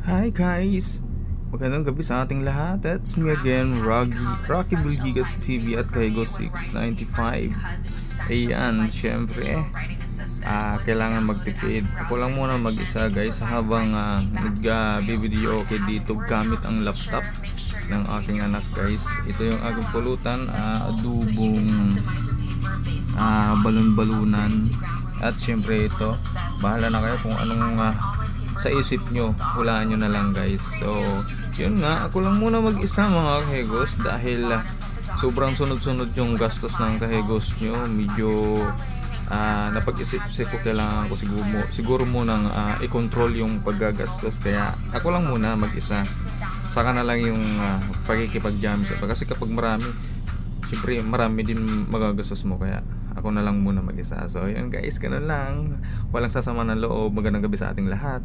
Hi guys! Magandang gabi sa ating lahat. It's me again, Rocky Bulgigas TV at Kaigo 695. Ayan, syempre kailangan magtipid. Ako lang muna mag-isa guys habang nag-video okay dito gamit ang laptop ng aking anak guys. Ito yung aking pulutan, adubong balon-balunan. At syempre ito, bahala na kayo kung anong sa isip nyo, hulaan nyo na lang guys. So yun nga, ako lang muna mag-isa mga kahegos dahil sobrang sunod-sunod yung gastos ng kahegos nyo. Medyo napag-isip ko, kailangan ko siguro munang i-control yung paggagastos, kaya ako lang muna mag-isa. Saka na lang yung pagkikipag-jam kasi kapag marami, syempre marami din magagastos mo, kaya ako na lang muna mag-isa. So yun guys, ganun lang, walang sasama ng loob. Magandang gabi sa ating lahat.